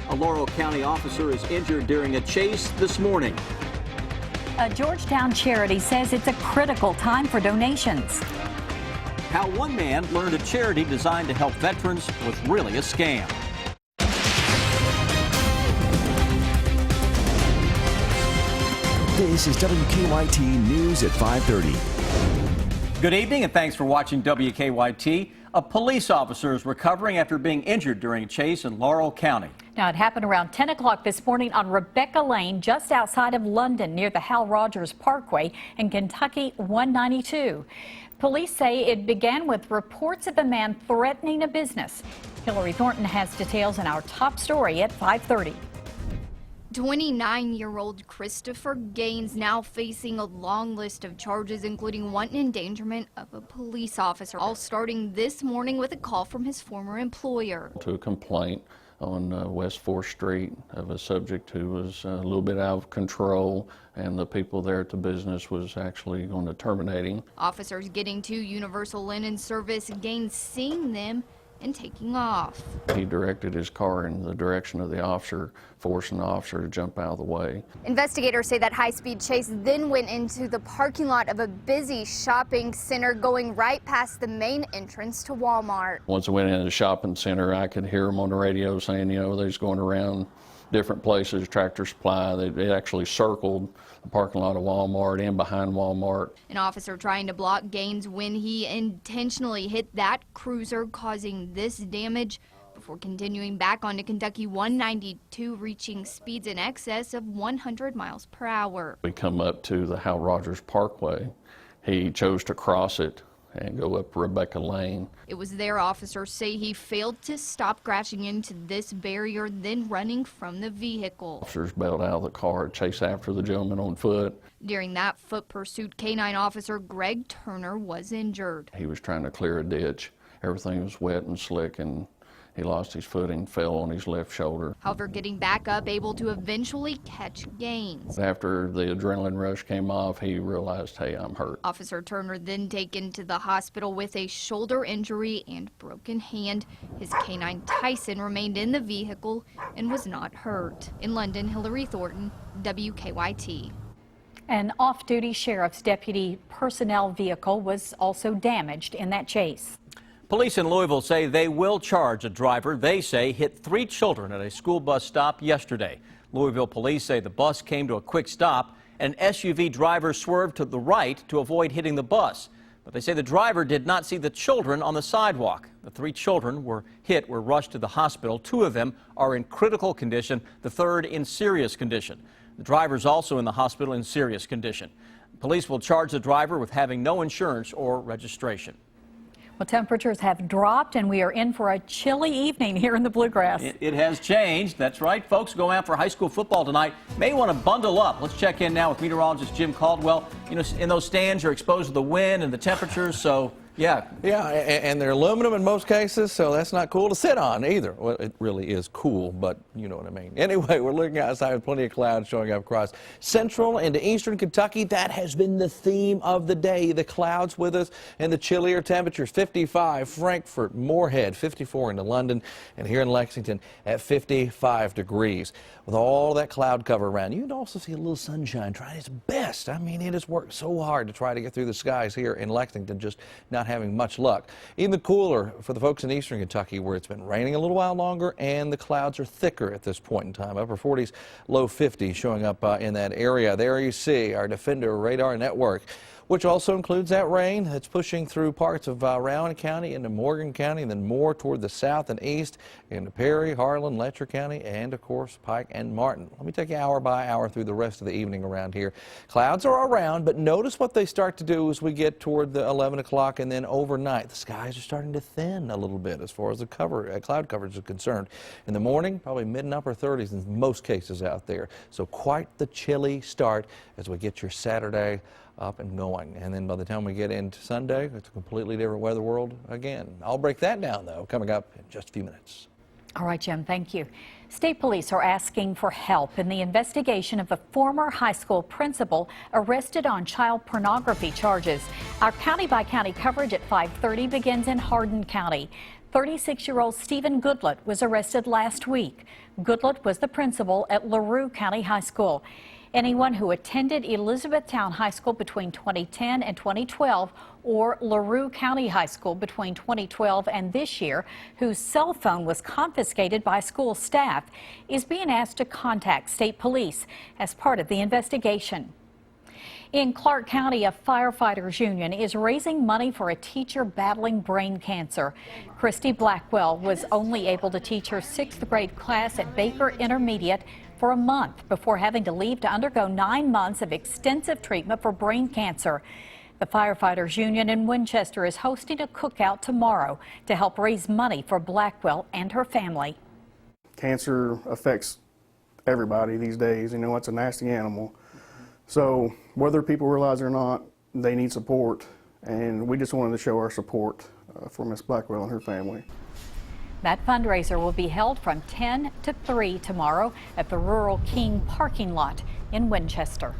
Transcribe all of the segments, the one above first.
A Laurel County officer is injured during a chase this morning. A Georgetown charity says it's a critical time for donations. How one man learned a charity designed to help veterans was really a scam. This is WKYT News at 5:30. Good evening and thanks for watching WKYT. A police officer is recovering after being injured during a chase in Laurel County. Now, it happened around 10 o'clock this morning on Rebecca Lane, just outside of London, near the Hal Rogers Parkway in Kentucky 192. Police say it began with reports of a man threatening a business. Hillary Thornton has details in our top story at 5:30. 29-year-old Christopher Gaines now facing a long list of charges, including wanton endangerment of a police officer, all starting this morning with a call from his former employer. To a complaint on West 4th Street of a subject who was a little bit out of control, and the people there at the business was actually going to terminate him. Officers getting to Universal Linen Service, Gaines seeing them and taking off. He directed his car in the direction of the officer, forcing the officer to jump out of the way. Investigators say that high-speed chase then went into the parking lot of a busy shopping center, going right past the main entrance to Walmart. Once I went into the shopping center, I could hear them on the radio saying, you know, they're just going around different places, Tractor Supply. They actually circled the parking lot of Walmart and behind Walmart. An officer trying to block Gaines when he intentionally hit that cruiser, causing this damage before continuing back onto Kentucky 192, reaching speeds in excess of 100 miles per hour. We come up to the Hal Rogers Parkway. He chose to cross it and go up Rebecca Lane. It was there officers say he failed to stop, crashing into this barrier, then running from the vehicle. Officers bailed out of the car, chased after the gentleman on foot. During that foot pursuit, K-9 officer Greg Turner was injured. He was trying to clear a ditch. Everything was wet and slick, and he lost his footing, fell on his left shoulder. However, getting back up, able to eventually catch Gaines. After the adrenaline rush came off, he realized, hey, I'm hurt. Officer Turner then taken to the hospital with a shoulder injury and broken hand. His K-9 Tyson remained in the vehicle and was not hurt. In London, Hillary Thornton, WKYT. An off-duty sheriff's deputy personnel vehicle was also damaged in that chase. Police in Louisville say they will charge a driver they say hit 3 children at a school bus stop yesterday. Louisville police say the bus came to a quick stop and an SUV driver swerved to the right to avoid hitting the bus. But they say the driver did not see the children on the sidewalk. The 3 children were rushed to the hospital. 2 of them are in critical condition, the 3rd in serious condition. The driver is also in the hospital in serious condition. Police will charge the driver with having no insurance or registration. Well, temperatures have dropped, and we are in for a chilly evening here in the Bluegrass. It has changed. That's right. Folks going out for high school football tonight may want to bundle up. Let's check in now with meteorologist Jim Caldwell. You know, in those stands, you're exposed to the wind and the temperatures, so yeah. Yeah, and they're aluminum in most cases, so that's not cool to sit on either. Well, it really is cool, but you know what I mean. Anyway, we're looking outside with plenty of clouds showing up across central into eastern Kentucky. That has been the theme of the day. The clouds with us and the chillier temperatures. 55, Frankfort, Moorhead, 54 into London, and here in Lexington at 55 degrees. With all that cloud cover around, you can also see a little sunshine trying its best. I mean, it has worked so hard to try to get through the skies here in Lexington, just not having much luck. Even cooler for the folks in eastern Kentucky, where it's been raining a little while longer and the clouds are thicker at this point in time. Upper 40s, low 50s showing up in that area. There you see our Defender radar network, which also includes that rain that's pushing through parts of Rowan County into Morgan County, and then more toward the south and east into Perry, Harlan, Letcher County, and of course Pike and Martin. Let me take you hour by hour through the rest of the evening around here. Clouds are around, but notice what they start to do as we get toward the 11 o'clock and then overnight. The skies are starting to thin a little bit as far as the cloud coverage is concerned. In the morning, probably mid and upper 30s in most cases out there. So quite the chilly start as we get your Saturday up and going. And then by the time we get into Sunday, it's a completely different weather world again. I'll break that down, though, coming up in just a few minutes. All right, Jim, thank you. State police are asking for help in the investigation of a former high school principal arrested on child pornography charges. Our county-by-county coverage at 5:30 begins in Hardin County. 36-year-old Stephen Goodlett was arrested last week. Goodlett was the principal at LaRue County High School. Anyone who attended Elizabethtown High School between 2010 and 2012 or LaRue County High School between 2012 and this year, whose cell phone was confiscated by school staff, is being asked to contact state police as part of the investigation. In Clark County, a firefighters union is raising money for a teacher battling brain cancer. Christy Blackwell was only able to teach her 6th grade class at Baker Intermediate for a month before having to leave to undergo 9 months of extensive treatment for brain cancer. The firefighters union in Winchester is hosting a cookout tomorrow to help raise money for Blackwell and her family. Cancer affects everybody these days. You know, it's a nasty animal. So whether people realize it or not, they need support, and we just wanted to show our support for Miss Blackwell and her family. That fundraiser will be held from 10 to 3 tomorrow at the Rural King parking lot in Winchester.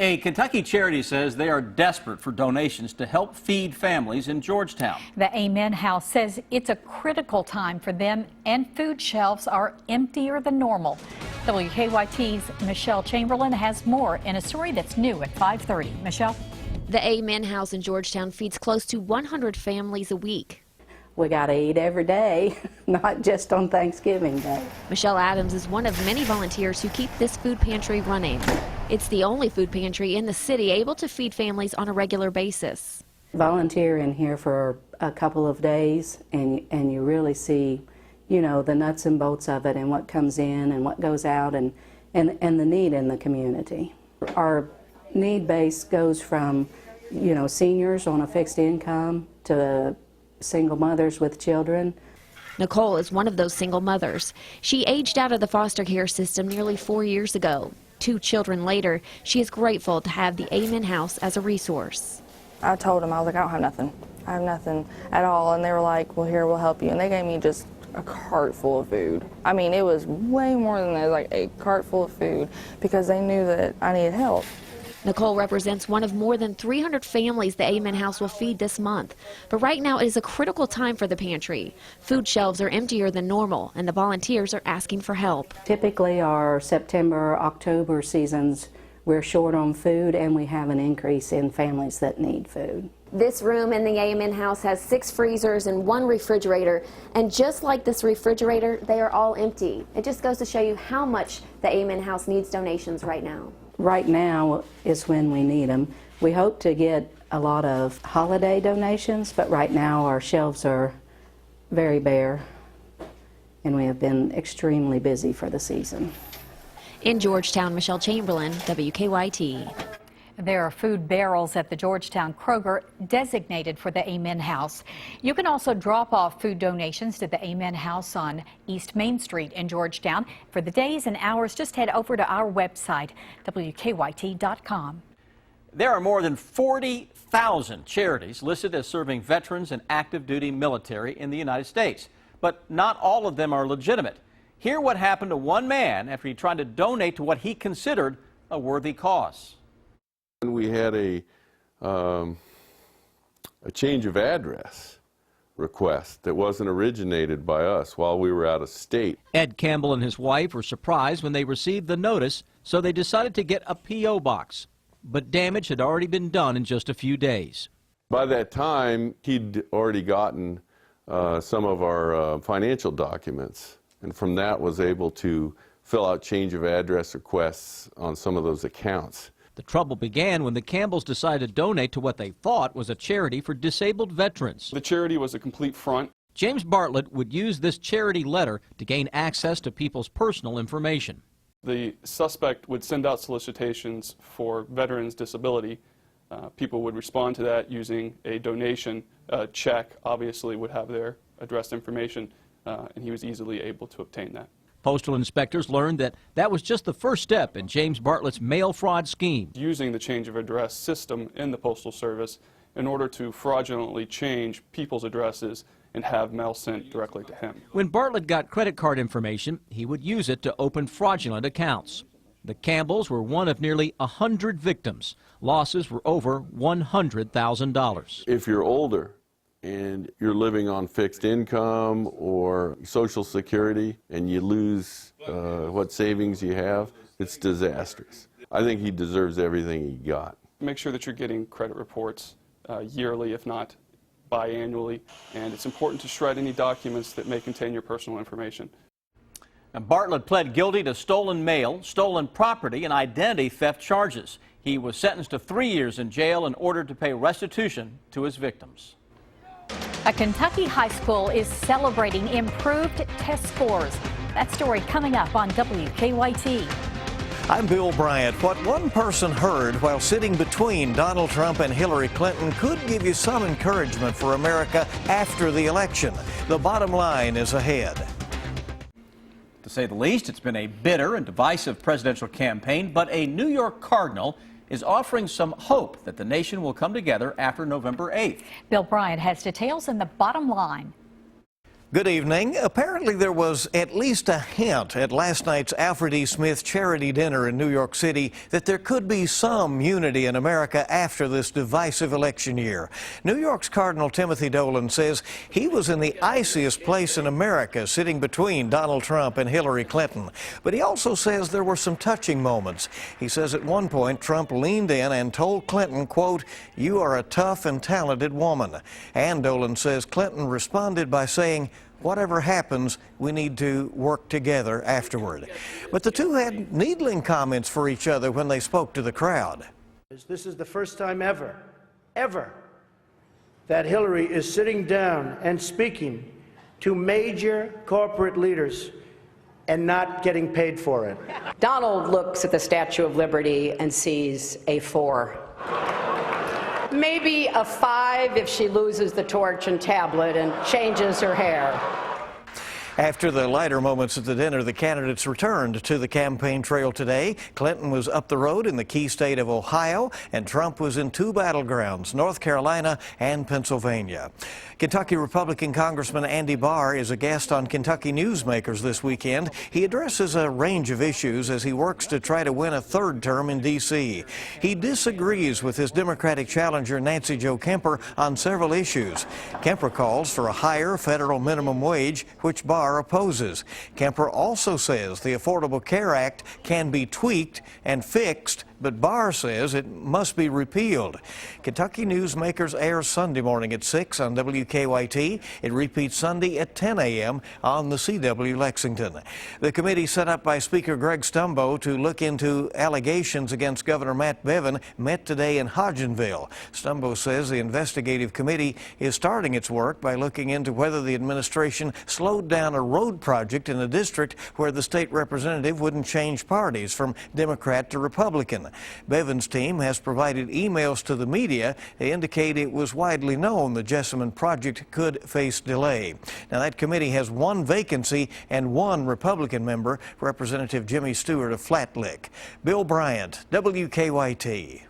A Kentucky charity says they are desperate for donations to help feed families in Georgetown. The Amen House says it's a critical time for them, and food shelves are emptier than normal. WKYT's Michelle Chamberlain has more in a story that's new at 5:30. Michelle? The Amen House in Georgetown feeds close to 100 families a week. We got to eat every day, not just on Thanksgiving Day. Michelle Adams is one of many volunteers who keep this food pantry running. It's the only food pantry in the city able to feed families on a regular basis. Volunteer in here for a couple of days, and you really see, you know, the nuts and bolts of it and what comes in and what goes out and the need in the community. Our need base goes from, you know, seniors on a fixed income to single mothers with children. Nicole is one of those single mothers. She aged out of the foster care system nearly 4 years ago. 2 children later, she is grateful to have the Amen House as a resource. I told them, I was like, I don't have nothing. I have nothing at all. And they were like, well, here, we'll help you. And they gave me just a cart full of food. I mean, it was way more than that, like a cart full of food, because they knew that I needed help. Nicole represents one of more than 300 families the Amen House will feed this month. But right now it is a critical time for the pantry. Food shelves are emptier than normal, and the volunteers are asking for help. Typically our September, October seasons, we're short on food, and we have an increase in families that need food. This room in the Amen House has 6 freezers and 1 refrigerator, and just like this refrigerator, they are all empty. It just goes to show you how much the Amen House needs donations right now. Right now is when we need them. We hope to get a lot of holiday donations, but right now our shelves are very bare, and we have been extremely busy for the season. In Georgetown, Michelle Chamberlain, WKYT. There are food barrels at the Georgetown Kroger designated for the Amen House. You can also drop off food donations to the Amen House on East Main Street in Georgetown. For the days and hours, just head over to our website, WKYT.com. There are more than 40,000 charities listed as serving veterans and active duty military in the United States, but not all of them are legitimate. Hear what happened to one man after he tried to donate to what he considered a worthy cause. We had a change of address request that wasn't originated by us while we were out of state. Ed Campbell and his wife were surprised when they received the notice, so they decided to get a P.O. box. But damage had already been done in just a few days. By that time, he'd already gotten some of our financial documents, and from that was able to fill out change of address requests on some of those accounts. The trouble began when the Campbells decided to donate to what they thought was a charity for disabled veterans. The charity was a complete front. James Bartlett would use this charity letter to gain access to people's personal information. The suspect would send out solicitations for veterans' disability. People would respond to that using a donation. A check obviously would have their address information, and he was easily able to obtain that. Postal inspectors learned that that was just the first step in James Bartlett's mail fraud scheme. Using the change of address system in the Postal Service in order to fraudulently change people's addresses and have mail sent directly to him. When Bartlett got credit card information, he would use it to open fraudulent accounts. The Campbells were one of nearly 100 victims. Losses were over $100,000. If you're older and you're living on fixed income or Social Security and you lose what savings you have, it's disastrous. I think he deserves everything he got. Make sure that you're getting credit reports yearly, if not biannually, and it's important to shred any documents that may contain your personal information. And Bartlett pled guilty to stolen mail, stolen property, and identity theft charges. He was sentenced to 3 years in jail and ordered to pay restitution to his victims. A Kentucky high school is celebrating improved test scores. That story coming up on WKYT. I'm Bill Bryant. What one person heard while sitting between Donald Trump and Hillary Clinton could give you some encouragement for America after the election. The bottom line is ahead. To say the least, it's been a bitter and divisive presidential campaign, but a New York Cardinal is offering some hope that the nation will come together after November 8th. Bill Bryant has details in the bottom line. Good evening. Apparently there was at least a hint at last night's Alfred E. Smith charity dinner in New York City that there could be some unity in America after this divisive election year. New York's Cardinal Timothy Dolan says he was in the iciest place in America, sitting between Donald Trump and Hillary Clinton. But he also says there were some touching moments. He says at one point Trump leaned in and told Clinton, quote, "You are a tough and talented woman." And Dolan says Clinton responded by saying, "Whatever happens, we need to work together afterward." But the two had needling comments for each other when they spoke to the crowd. This is the first time ever, that Hillary is sitting down and speaking to major corporate leaders and not getting paid for it. Donald looks at the Statue of Liberty and sees a 4. Maybe a 5 if she loses the torch and tablet and changes her hair. After the lighter moments at the dinner, the candidates returned to the campaign trail today. Clinton was up the road in the key state of Ohio, and Trump was in two battlegrounds, North Carolina and Pennsylvania. Kentucky Republican Congressman Andy Barr is a guest on Kentucky Newsmakers this weekend. He addresses a range of issues as he works to try to win a third term in D.C. He disagrees with his Democratic challenger Nancy Jo Kemper on several issues. Kemper calls for a higher federal minimum wage, which Barr opposes. Kemper also says the Affordable Care Act can be tweaked and fixed, but Barr says it must be repealed. Kentucky Newsmakers airs Sunday morning at 6 on WKYT. It repeats Sunday at 10 a.m. on the CW Lexington. The committee set up by Speaker Greg Stumbo to look into allegations against Governor Matt Bevin met today in Hodgenville. Stumbo says the investigative committee is starting its work by looking into whether the administration slowed down a road project in a district where the state representative wouldn't change parties from Democrat to Republican. Bevin's team has provided emails to the media. They indicate it was widely known the Jessamine project could face delay. Now, that committee has one vacancy and one Republican member, Representative Jimmy Stewart of Flat Lick. Bill Bryant, WKYT.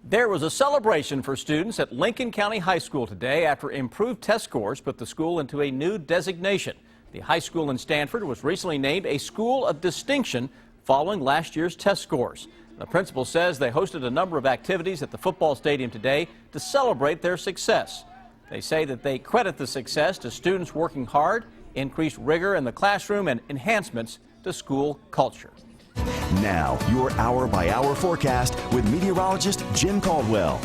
There was a celebration for students at Lincoln County High School today after improved test scores put the school into a new designation. The high school in Stanford was recently named a school of distinction following last year's test scores. The principal says they hosted a number of activities at the football stadium today to celebrate their success. They say that they credit the success to students working hard, increased rigor in the classroom, and enhancements to school culture. Now, your hour-by-hour forecast with meteorologist Jim Caldwell.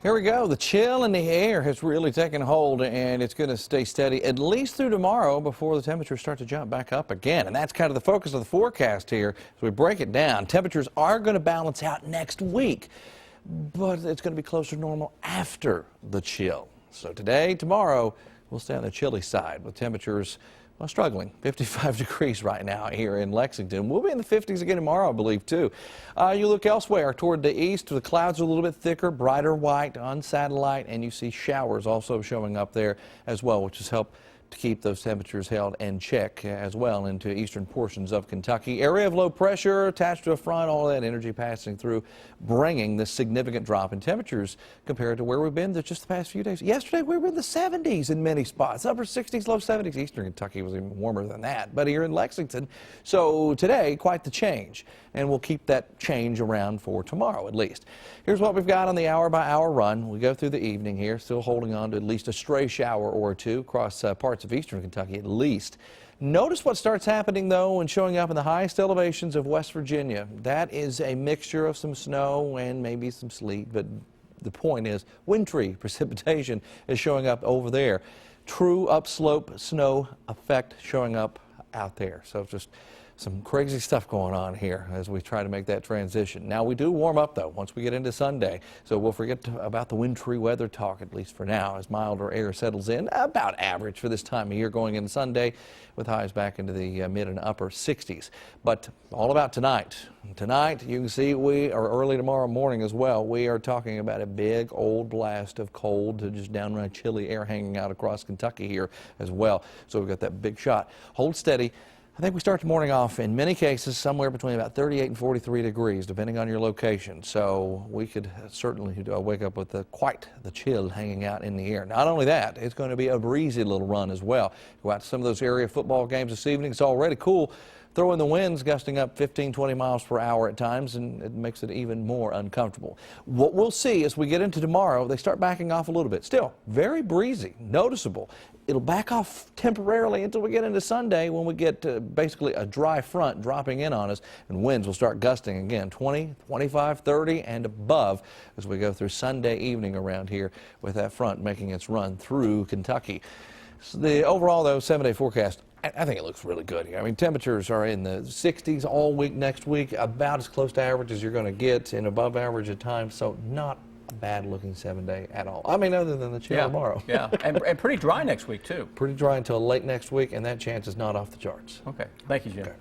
Here we go. The chill in the air has really taken hold, and it's going to stay steady at least through tomorrow before the temperatures start to jump back up again. And that's kind of the focus of the forecast here. As we break it down, temperatures are going to balance out next week, but it's going to be closer to normal after the chill. So today, tomorrow, we'll stay on the chilly side with temperatures struggling. 55 degrees right now here in Lexington. We'll be in the 50s again tomorrow, I believe, too. You look elsewhere toward the east, the clouds are a little bit thicker, brighter white on satellite, and you see showers also showing up there as well, which has helped to keep those temperatures held in check as well into eastern portions of Kentucky. Area of low pressure attached to a front, all that energy passing through, bringing this significant drop in temperatures compared to where we've been just the past few days. Yesterday, we were in the 70s in many spots, upper 60s, low 70s. Eastern Kentucky was even warmer than that, but here in Lexington. So today, quite the change, and we'll keep that change around for tomorrow at least. Here's what we've got on the hour-by-hour run. We go through the evening here, still holding on to at least a stray shower or two across parts of eastern Kentucky at least. Notice what starts happening, though, and showing up in the highest elevations of West Virginia. That is a mixture of some snow and maybe some sleet, but the point is wintry precipitation is showing up over there. True upslope snow effect showing up out there. So just some crazy stuff going on here as we try to make that transition. Now, we do warm up, though, once we get into Sunday, so we'll forget about the wintry weather talk, at least for now, as milder air settles in, about average for this time of year going into Sunday, with highs back into the mid and upper 60s. But all about tonight. Tonight, you can see we are early tomorrow morning as well. We are talking about a big old blast of cold to just downright chilly air hanging out across Kentucky here as well. So we've got that big shot. Hold steady. I think we start the morning off, in many cases, somewhere between about 38 and 43 degrees, depending on your location. So we could certainly wake up with quite the chill hanging out in the air. Not only that, it's going to be a breezy little run as well. Go out to some of those area football games this evening. It's already cool. Throw in the winds gusting up 15, 20 miles per hour at times, and it makes it even more uncomfortable. What we'll see as we get into tomorrow, they start backing off a little bit. Still, very breezy, noticeable. It'll back off temporarily until we get into Sunday, when we get basically a dry front dropping in on us, and winds will start gusting again, 20, 25, 30, and above as we go through Sunday evening around here, with that front making its run through Kentucky. So the overall, though, 7-day forecast, I think it looks really good here. I mean, temperatures are in the 60s all week next week, about as close to average as you're going to get, and above average at times, so not a bad-looking 7-day at all. I mean, other than the chill tomorrow. Yeah, and pretty dry next week, too. Pretty dry until late next week, and that chance is not off the charts. Okay. Thank you, Jim. Okay.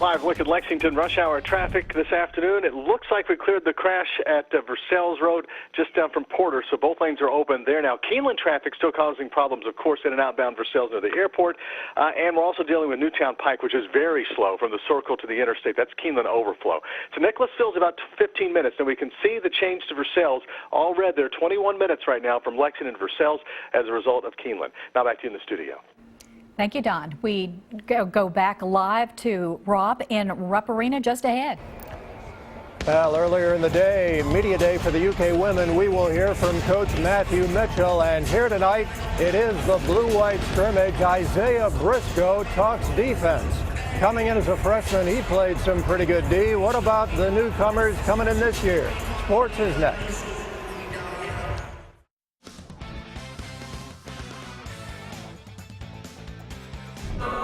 Live look at Lexington rush hour traffic this afternoon. It looks like we cleared the crash at Versailles Road just down from Porter, so both lanes are open there now. Keeneland traffic still causing problems, of course, in and outbound Versailles near the airport. And we're also dealing with Newtown Pike, which is very slow from the circle to the interstate. That's Keeneland overflow. So Nicholas Fill's about 15 minutes, and we can see the change to Versailles. All red there, 21 minutes right now from Lexington to Versailles as a result of Keeneland. Now back to you in the studio. Thank you, Don. We go back live to Rob in Rupp Arena just ahead. Well, earlier in the day, Media Day for the UK women, we will hear from Coach Matthew Mitchell. And here tonight, it is the blue-white scrimmage. Isaiah Briscoe talks defense. Coming in as a freshman, he played some pretty good D. What about the newcomers coming in this year? Sports is next.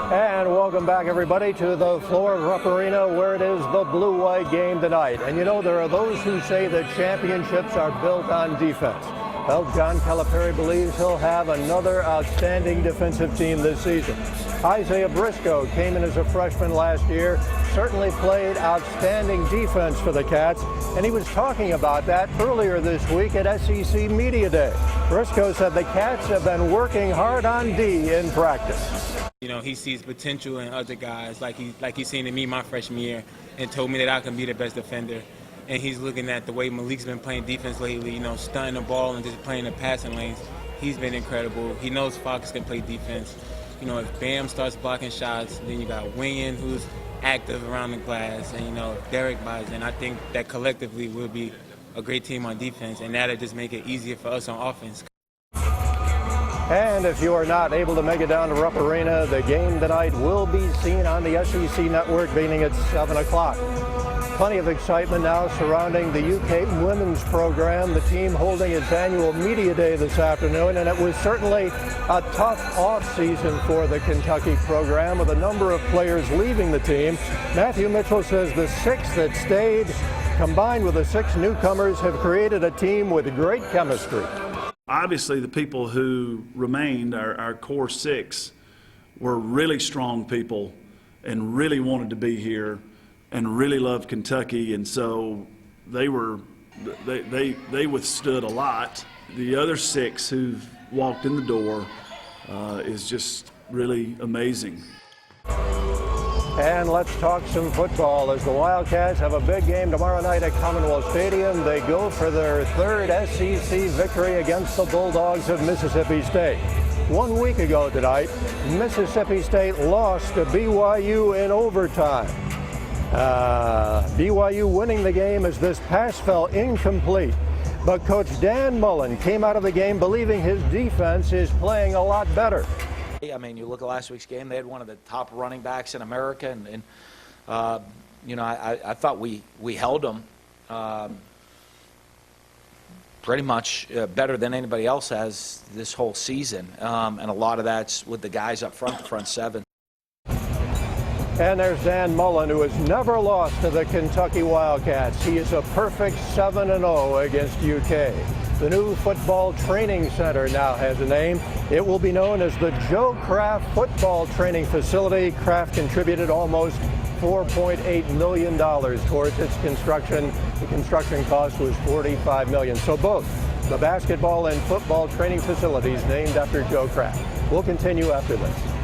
And welcome back, everybody, to the floor of Rupp Arena, where it is the blue-white game tonight. And you know, there are those who say that championships are built on defense. Well, John Calipari believes he'll have another outstanding defensive team this season. Isaiah Briscoe came in as a freshman last year, certainly played outstanding defense for the Cats, and he was talking about that earlier this week at SEC Media Day. Briscoe said the Cats have been working hard on D in practice. You know, he sees potential in other guys like he's seen in me my freshman year, and told me that I can be the best defender. And he's looking at the way Malik's been playing defense lately, you know, stunting the ball and just playing the passing lanes. He's been incredible. He knows Fox can play defense. You know, if Bam starts blocking shots, then you got Wingen, who's active around the glass, and, you know, Derek buys in. I think that collectively we'll be a great team on defense, and that'll just make it easier for us on offense. And if you are not able to make it down to Rupp Arena, the game tonight will be seen on the SEC Network beginning at 7 o'clock. Plenty of excitement now surrounding the UK women's program, the team holding its annual Media Day this afternoon, and it was certainly a tough off-season for the Kentucky program with a number of players leaving the team. Matthew Mitchell says the 6 that stayed, combined with the 6 newcomers, have created a team with great chemistry. Obviously, the people who remained, our core 6, were really strong people and really wanted to be here and really loved Kentucky, and so they withstood a lot. The other 6 who've walked in the door is just really amazing. And let's talk some football as the Wildcats have a big game tomorrow night at Commonwealth Stadium. They go for their third SEC victory against the Bulldogs of Mississippi State. 1 week ago tonight, Mississippi State lost to BYU in overtime. BYU winning the game as this pass fell incomplete. But Coach Dan Mullen came out of the game believing his defense is playing a lot better. I mean, you look at last week's game, they had one of the top running backs in America, and you know, I thought we held them pretty much better than anybody else has this whole season, and a lot of that's with the guys up front, the front seven. And there's Dan Mullen, who has never lost to the Kentucky Wildcats. He is a perfect 7-0 against UK. The new football training center now has a name. It will be known as the Joe Kraft Football Training Facility. Kraft contributed almost $4.8 million towards its construction. The construction cost was $45 million. So both the basketball and football training facilities named after Joe Kraft. We'll continue after this.